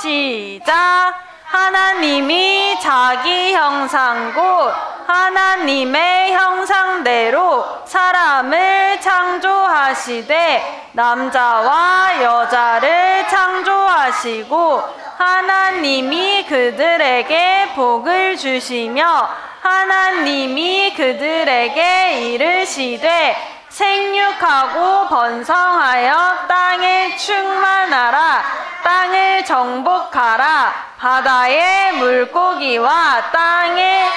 시작. 하나님이 자기 형상 곧 하나님의 형상대로 사람을 창조하시되 남자와 여자를 창조하시고 하나님이 그들에게 복을 주시며 하나님이 그들에게 이르시되 생육하고 번성하여 땅에 충만하라. 땅을 정복하라. 바다의 물고기와 땅에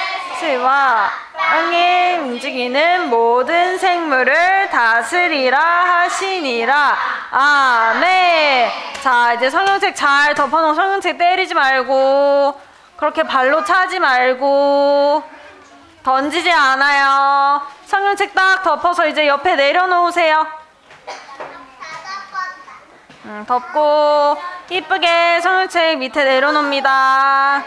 움직이는 모든 생물을 다스리라 하시니라. 아멘. 자, 이제 성경책 잘 덮어놓은 성경책 때리지 말고 그렇게 발로 차지 말고 던지지 않아요. 성경책 딱 덮어서 이제 옆에 내려놓으세요. 덮고 이쁘게 성경책 밑에 내려놓습니다.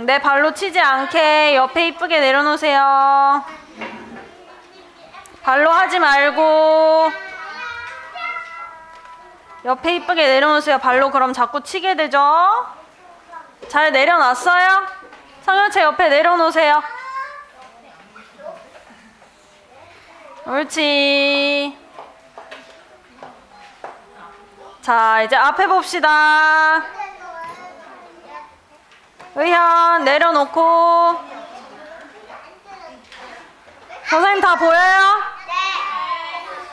내 발로 치지 않게 옆에 이쁘게 내려놓으세요. 발로 하지 말고 옆에 이쁘게 내려놓으세요. 발로 그럼 자꾸 치게 되죠. 잘 내려놨어요? 성경책 옆에 내려놓으세요. 옳지. 자, 이제 앞에 봅시다. 의현 내려놓고. 선생님 다 보여요?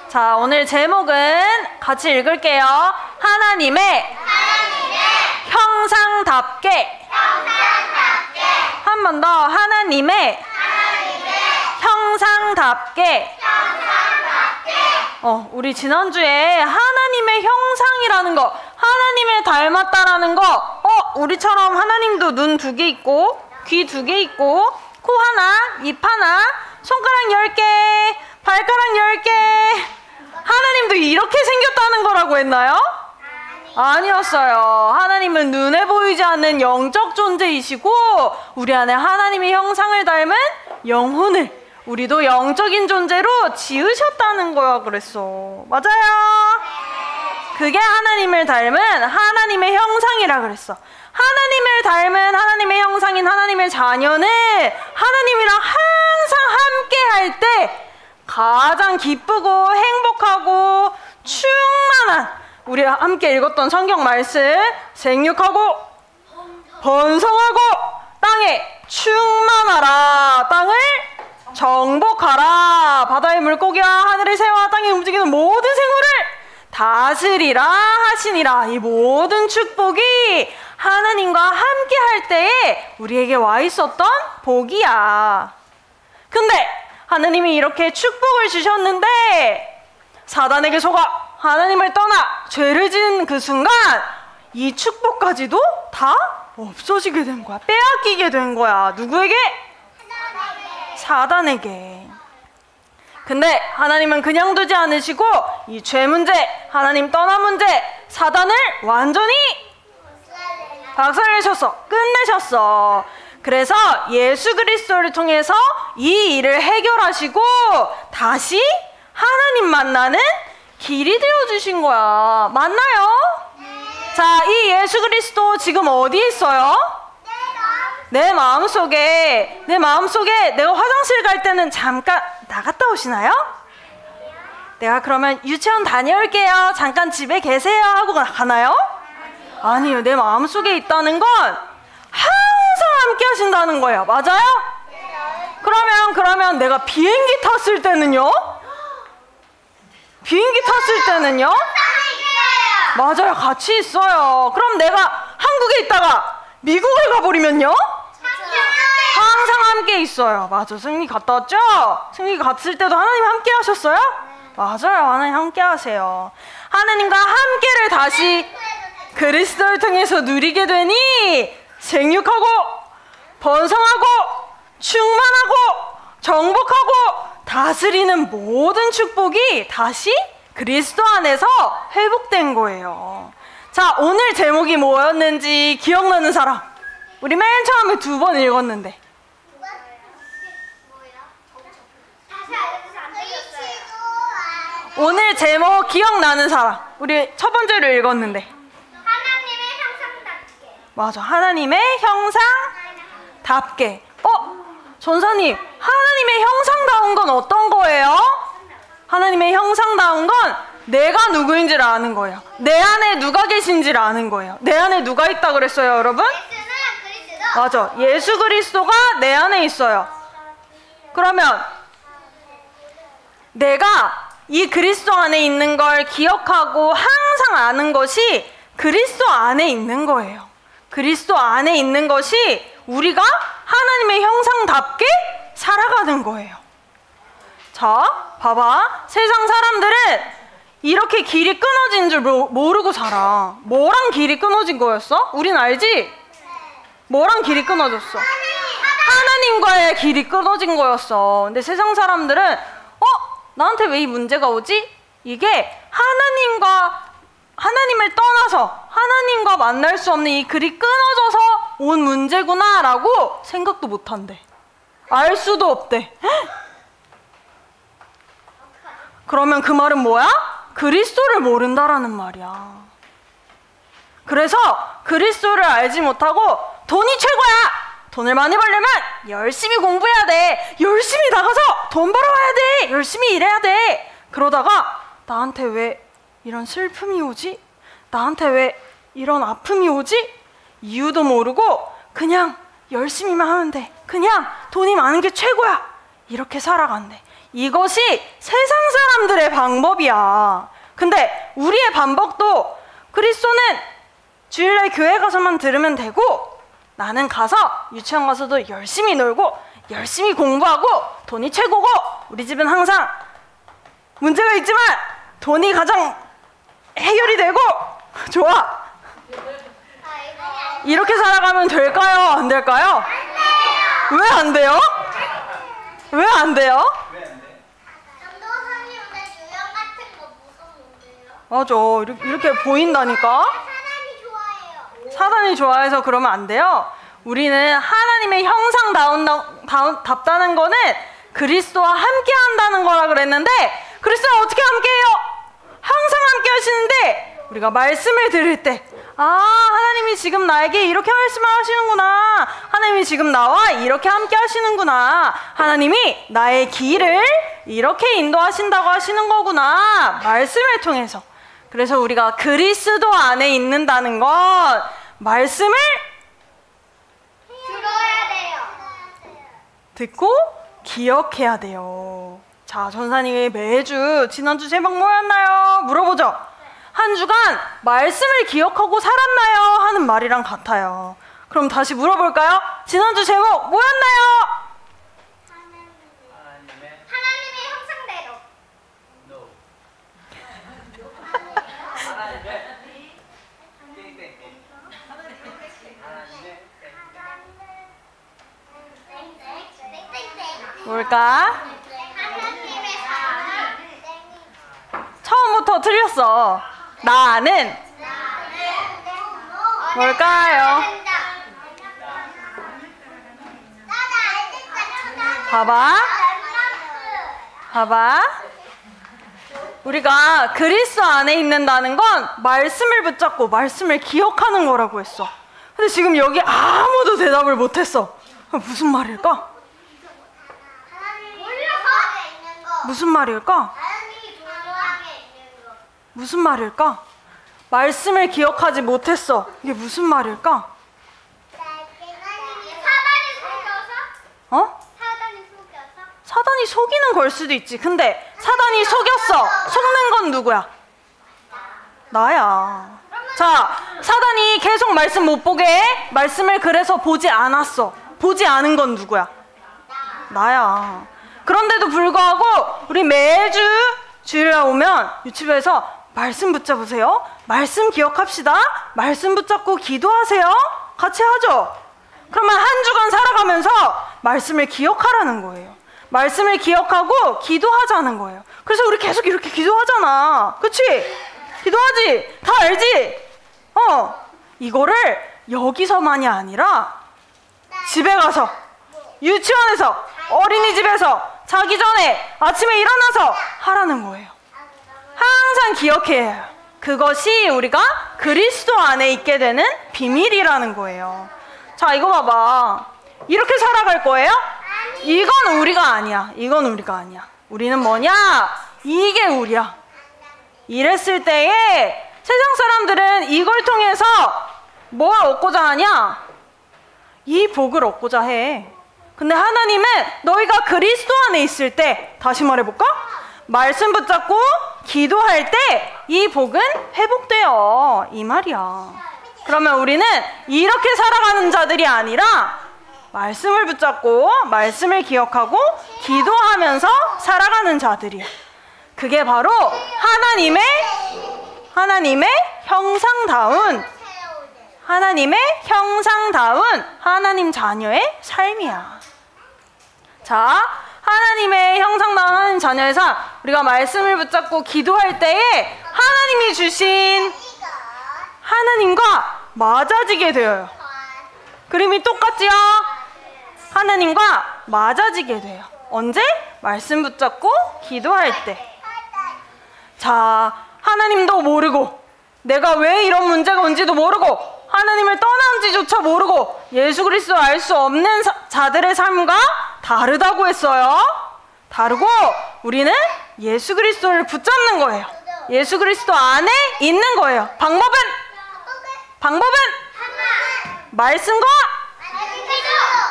자, 오늘 제목은 같이 읽을게요. 하나님의 형상답게. 한 번 더. 하나님의 형상답게. 우리 지난주에 하나님의 형상이라는 거, 하나님을 닮았다라는 거, 우리처럼 하나님도 눈 2개 있고, 귀 2개 있고, 코 하나, 입 하나, 손가락 10개, 발가락 10개. 하나님도 이렇게 생겼다는 거라고 했나요? 아니었어요. 하나님은 눈에 보이지 않는 영적 존재이시고, 우리 안에 하나님의 형상을 닮은 영혼을, 우리도 영적인 존재로 지으셨다는 거야 그랬어. 맞아요. 그게 하나님을 닮은 하나님의 형상이라 그랬어. 하나님을 닮은 하나님의 형상인 하나님의 자녀는 하나님이랑 항상 함께 할 때 가장 기쁘고 행복하고 충만한, 우리 함께 읽었던 성경 말씀, 생육하고 번성하고 땅에 충만하라. 땅을 정복하라. 바다의 물고기와 하늘의 새와 땅에 움직이는 모든 생물을 다스리라 하시니라. 이 모든 축복이 하나님과 함께 할 때에 우리에게 와 있었던 복이야. 근데 하나님이 이렇게 축복을 주셨는데 사단에게 속아 하나님을 떠나 죄를 지은 그 순간 이 축복까지도 다 없어지게 된 거야. 빼앗기게 된 거야. 누구에게? 사단에게. 근데 하나님은 그냥 두지 않으시고 이 죄 문제, 하나님 떠나 문제, 사단을 완전히 박살내셨어. 끝내셨어. 그래서 예수 그리스도를 통해서 이 일을 해결하시고 다시 하나님 만나는 길이 되어주신 거야. 맞나요? 자, 이 예수 그리스도 지금 어디에 있어요? 내 마음속에 내가 화장실 갈 때는 잠깐 나갔다 오시나요? 내가 그러면 유치원 다녀올게요. 잠깐 집에 계세요 하고 가나요? 아니요. 내 마음속에 있다는 건 항상 함께 하신다는 거예요. 맞아요? 그러면 내가 비행기 탔을 때는요? 맞아요. 같이 있어요. 그럼 내가 한국에 있다가 미국을 가버리면요? 항상 함께 있어요. 맞아. 승리 갔다 왔죠? 승리 갔을 때도 하나님 함께 하셨어요? 맞아요. 하나님 함께 하세요. 하나님과 함께를 다시 그리스도를 통해서 누리게 되니 생육하고 번성하고 충만하고 정복하고 다스리는 모든 축복이 다시 그리스도 안에서 회복된 거예요. 자, 오늘 제목이 뭐였는지 기억나는 사람? 우리 맨 처음에 2번 읽었는데. 오늘 제목 기억나는 사람? 우리 첫 번째로 읽었는데. 맞아. 하나님의 형상답게. 전사님, 하나님의 형상다운 건 어떤 거예요? 하나님의 형상다운 건 내가 누구인지를 아는 거예요. 내 안에 누가 계신지를 아는 거예요. 내 안에 누가 있다 그랬어요, 여러분? 맞아. 예수 그리스도가 내 안에 있어요. 그러면 내가 이 그리스도 안에 있는 걸 기억하고 항상 아는 것이 그리스도 안에 있는 거예요. 그리스도 안에 있는 것이 우리가 하나님의 형상답게 살아가는 거예요. 자, 봐봐. 세상 사람들은 이렇게 길이 끊어진 줄 모르고 살아. 뭐랑 길이 끊어진 거였어? 우린 알지? 뭐랑 길이 끊어졌어? 하나님과의 길이 끊어진 거였어. 근데 세상 사람들은 나한테 왜 이 문제가 오지? 이게 하나님을 떠나서 하나님과 만날 수 없는 이 길이 끊어져서 온 문제구나 라고 생각도 못한대. 알 수도 없대. 그러면 그 말은 뭐야? 그리스도를 모른다라는 말이야. 그래서 그리스도를 알지 못하고 돈이 최고야! 돈을 많이 벌려면 열심히 공부해야 돼. 열심히 나가서 돈 벌어와야 돼. 열심히 일해야 돼. 그러다가 나한테 왜 이런 슬픔이 오지? 나한테 왜 이런 아픔이 오지? 이유도 모르고 그냥 열심히만 하면 돼. 그냥 돈이 많은 게 최고야. 이렇게 살아간대. 이것이 세상 사람들의 방법이야. 근데 우리의 방법도 그리스도는 주일날 교회 가서만 들으면 되고 나는 가서 유치원 가서도 열심히 놀고 열심히 공부하고 돈이 최고고 우리 집은 항상 문제가 있지만 돈이 가장 해결이 되고 좋아. 이렇게 살아가면 될까요? 안 될까요? 왜 안 돼요? 왜 안 돼요? 전도사님 오늘 유형 같은 거 무서운데요? 맞아. 이렇게 보인다니까. 사단이 좋아해서 그러면 안 돼요. 우리는 하나님의 형상답다는 거는 그리스도와 함께 한다는 거라 그랬는데 그리스도와 어떻게 함께해요? 항상 함께 하시는데 우리가 말씀을 들을 때 하나님이 지금 나에게 이렇게 말씀을 하시는구나. 하나님이 지금 나와 이렇게 함께 하시는구나. 하나님이 나의 길을 이렇게 인도하신다고 하시는 거구나. 말씀을 통해서. 그래서 우리가 그리스도 안에 있는다는 건 말씀을 들어야 돼요. 듣고 기억해야 돼요. 자, 전사님이 매주 지난주 제목 뭐였나요? 물어보죠. 한 주간 말씀을 기억하고 살았나요? 하는 말이랑 같아요. 그럼 다시 물어볼까요? 지난주 제목 뭐였나요? 하나님의 형상대로. 뭘까? 하나님의 사랑. 처음부터 틀렸어. 나는 뭘까요? 봐봐. 우리가 그리스도 안에 있는다는 건 말씀을 붙잡고 말씀을 기억하는 거라고 했어. 근데 지금 여기 아무도 대답을 못했어. 무슨 말일까? 무슨 말일까? 무슨 말일까? 말씀을 기억하지 못했어. 이게 무슨 말일까? 사단이 속이는 걸 수도 있지. 근데 사단이 속였어. 속는 건 누구야? 나야. 자, 사단이 계속 말씀 못 보게 해. 말씀을 그래서 보지 않았어. 보지 않은 건 누구야? 나야. 그런데도 불구하고 우리 매주 주일날 오면 유치부에서 말씀 붙잡으세요. 말씀 기억합시다. 말씀 붙잡고 기도하세요. 같이 하죠. 그러면 한 주간 살아가면서 말씀을 기억하라는 거예요. 말씀을 기억하고 기도하자는 거예요. 그래서 우리 계속 이렇게 기도하잖아. 그치? 기도하지? 다 알지? 이거를 여기서만이 아니라 집에 가서, 유치원에서, 어린이집에서, 자기 전에, 아침에 일어나서 하라는 거예요. 항상 기억해야 해요. 그것이 우리가 그리스도 안에 있게 되는 비밀이라는 거예요. 자, 이거 봐봐. 이렇게 살아갈 거예요? 이건 우리가 아니야. 이건 우리가 아니야. 우리는 뭐냐? 이게 우리야. 이랬을 때에 세상 사람들은 이걸 통해서 뭘 얻고자 하냐? 이 복을 얻고자 해. 근데 하나님은 너희가 그리스도 안에 있을 때, 다시 말해볼까? 말씀 붙잡고 기도할 때 이 복은 회복돼요. 이 말이야. 그러면 우리는 이렇게 살아가는 자들이 아니라 말씀을 붙잡고 말씀을 기억하고 기도하면서 살아가는 자들이야. 그게 바로 하나님의 형상다운 하나님 자녀의 삶이야. 자, 하나님의 형상다운 하나님 자녀의 삶, 우리가 말씀을 붙잡고 기도할 때에 하나님이 주신 하나님과 맞아지게 되어요. 그림이 똑같지요? 하나님과 맞아지게 돼요. 언제? 말씀 붙잡고 기도할 때. 자, 하나님도 모르고 내가 왜 이런 문제가 온지도 모르고 하나님을 떠난지조차 모르고 예수 그리스도를 알 수 없는 자들의 삶과 다르다고 했어요. 다르고 우리는 예수 그리스도를 붙잡는 거예요. 예수 그리스도 안에 있는 거예요. 방법은 말씀과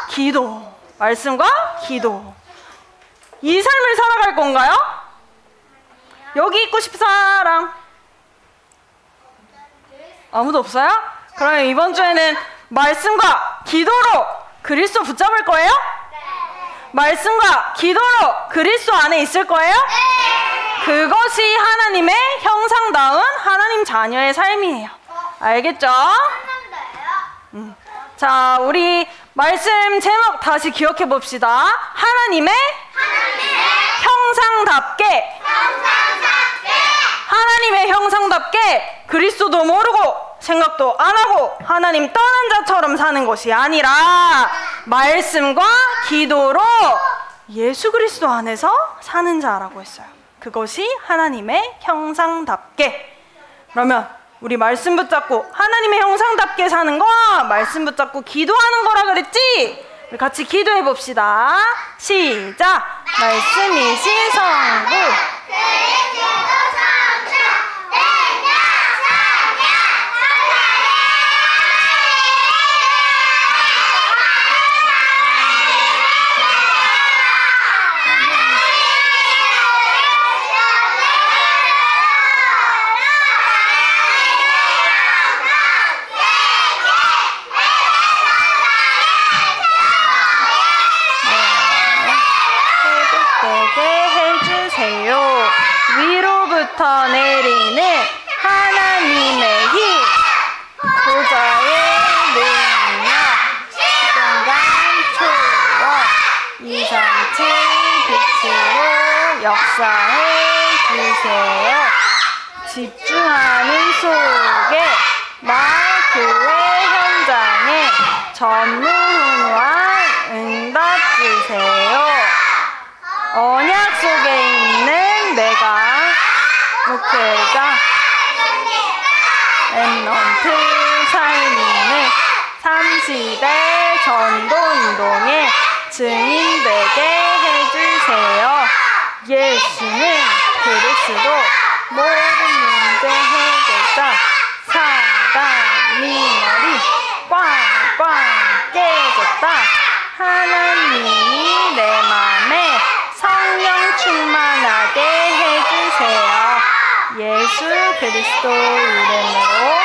기도. 말씀과 기도. 이 삶을 살아갈 건가요? 여기 있고 싶은 사람 아무도 없어요? 그러면 이번 주에는 말씀과 기도로 그리스도 붙잡을 거예요? 말씀과 기도로 그리스도 안에 있을 거예요? 그것이 하나님의 형상다운 하나님 자녀의 삶이에요. 알겠죠? 자, 우리 말씀 제목 다시 기억해 봅시다. 하나님의 형상답게 하나님의 형상답게 그리스도도 모르고 생각도 안 하고 하나님 떠난 자처럼 사는 것이 아니라 말씀과 기도로 예수 그리스도 안에서 사는 자라고 했어요. 그것이 하나님의 형상답게. 그러면 우리 말씀 붙잡고 하나님의 형상답게 사는 거 말씀 붙잡고 기도하는 거라 그랬지? 우리 같이 기도해 봅시다. 시작! 말씀이신 성부 위로부터 내리는 하나님의 힘 보좌의 능력 시간간 초월 이상치 빛으로 역사해 주세요. 집중하는 속에 교회 현장에 전무후무한 응답 주세요. 언약 속에 있는 내가 목회자 랩넌트 살림을 3시대 전도운동의 증인되게 해주세요. 예수는 그리스도 모든 문제 해결자 사단 미머리 꽝꽝 깨졌다. 하나님이 내 맘에 성령 충만하게 해주세요. 예수 그리스도 이름으로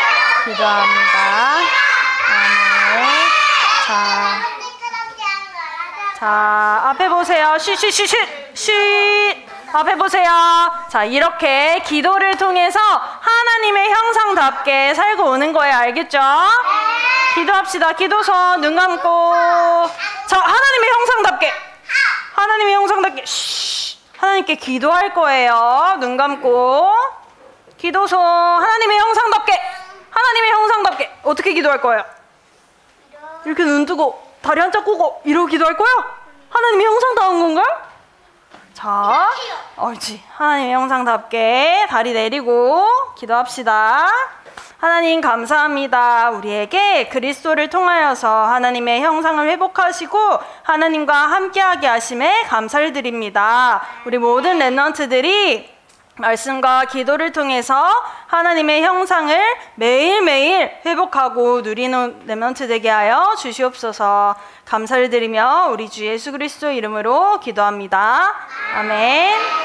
기도합니다. 아멘. 자, 앞에 보세요. 쉿. 앞에 보세요. 자, 이렇게 기도를 통해서 하나님의 형상답게 살고 오는 거예요. 알겠죠? 기도합시다. 기도서 눈 감고. 자, 하나님의 형상답게. 하나님께 기도할 거예요. 눈 감고. 기도서 하나님의 형상답게. 어떻게 기도할 거예요? 이렇게 눈 뜨고 다리 한짝 꼬고 이러고 기도할 거예요? 하나님의 형상다운 건가요? 자, 옳지. 하나님의 형상답게 다리 내리고 기도합시다. 하나님 감사합니다. 우리에게 그리스도를 통하여서 하나님의 형상을 회복하시고 하나님과 함께하게 하심에 감사를 드립니다. 우리 모든 렘넌트들이 말씀과 기도를 통해서 하나님의 형상을 매일매일 회복하고 누리는 렘넌트 되게 하여 주시옵소서. 감사를 드리며 우리 주 예수 그리스도 이름으로 기도합니다. 아멘.